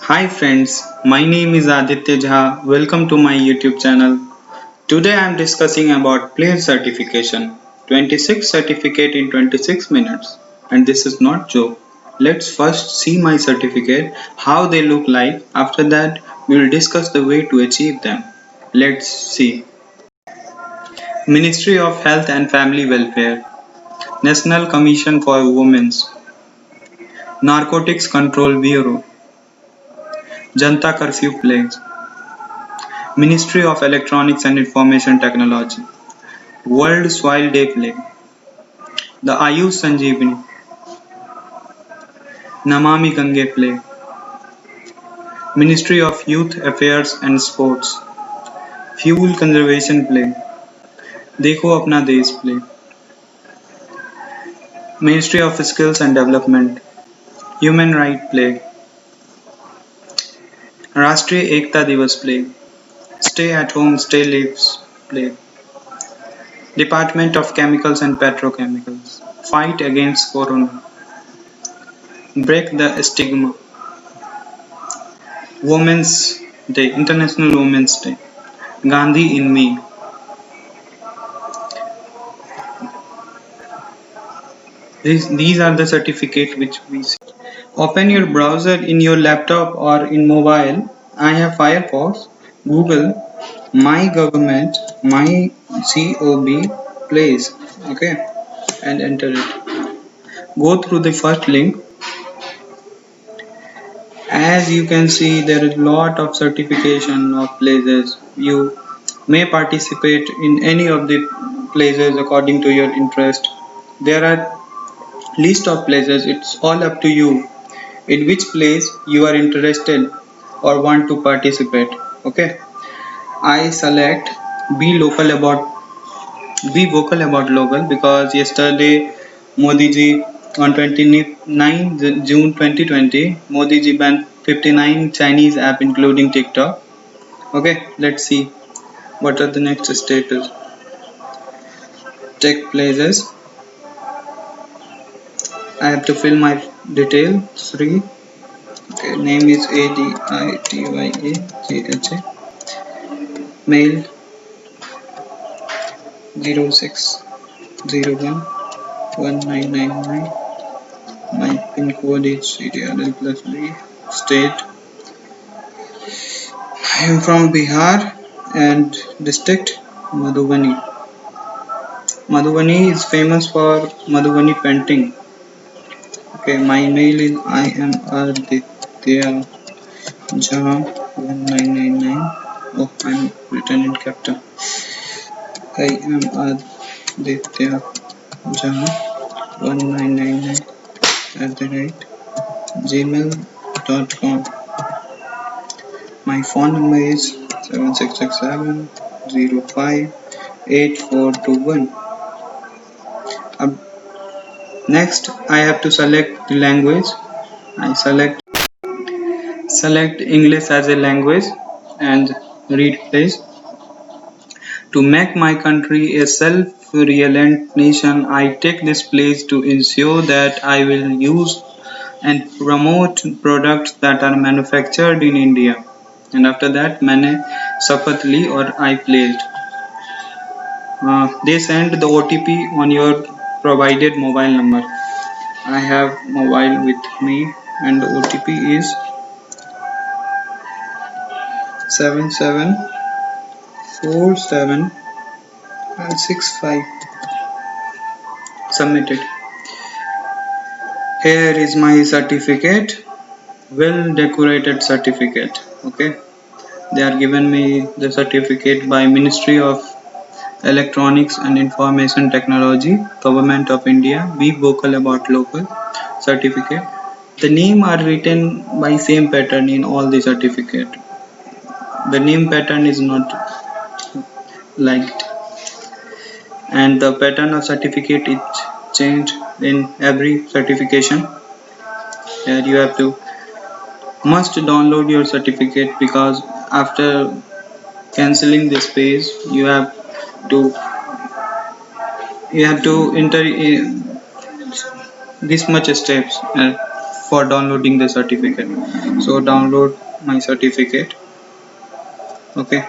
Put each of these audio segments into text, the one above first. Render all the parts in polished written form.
Hi friends, my name is Aditya Jha. Welcome to my YouTube channel. Today I am discussing about Player Certification. 26 certificate in 26 minutes. And this is not joke. Let's first see my certificate, how they look like. After that, we will discuss the way to achieve them. Let's see. Ministry of Health and Family Welfare, National Commission for Women's, Narcotics Control Bureau, Janta Curfew Plagues, Ministry of Electronics and Information Technology, World Soil Day Plague, the Ayush Sanjeevani, Namami Gange Plague, Ministry of Youth Affairs and Sports, Fuel Conservation Plague, Dekho Apna Desh Plague, Ministry of Skills and Development, Human Right Plague, Rashtriya Ekta Divas Plague, Stay at Home Stay Lives Plague, Department of Chemicals and Petrochemicals, Fight Against Corona, Break the Stigma, Women's Day, International Women's Day, Gandhi in Me. These are the certificates which we see. Open your browser in your laptop or in mobile. I have Firefox, Google, My Government, My COB Place, okay, and enter it. Go through the first link. As you can see, there is lot of certification of places. You may participate in any of the places according to your interest. There are list of places. It's all up to you in which place you are interested or want to participate. Okay, I select be local about be vocal about local because yesterday Modi ji on 29 June 2020 Modi ji banned 59 Chinese app including TikTok. Okay, let's see what are the next status. Check places. I have to fill my detail. 3. Okay, name is ADITYAGHA. Mail 06011999. My pin code is CDRL plus B. State I am from Bihar and district Madhubani. Madhubani is famous for Madhubani painting. Okay, my mail is IMRaditya Jha 1999. Oh, I'm written in capital. I am Aditya Jha 1999 @gmail.com. My phone number is 7667058421. Next, I have to select the language. I select English as a language and read please. To make my country a self-reliant nation, I take this place to ensure that I will use and promote products that are manufactured in India. And after that, मैंने शपथ ली और I pledged. They send the OTP on your provided mobile number. I have mobile with me and the OTP is 774765. Submitted. Here is my certificate, well decorated certificate. Okay, they are given me the certificate by Ministry of Electronics and Information Technology, Government of India. Be vocal about local certificate. The name are written by same pattern in all the certificate. The name pattern is not liked, and the pattern of certificate is changed in every certification. Here you have to must download your certificate because after cancelling this page you have to enter this much steps for downloading the certificate. So download my certificate. Okay,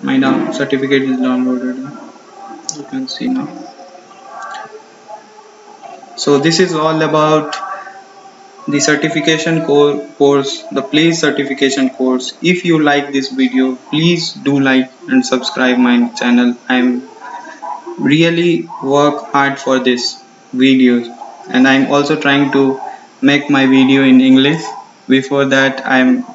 my certificate is downloaded, you can see now. So this is all about the certification course, the Please certification course. If you like this video, please do like and subscribe my channel. I'm really work hard for this videos, and I'm also trying to make my video in English. Before that, I'm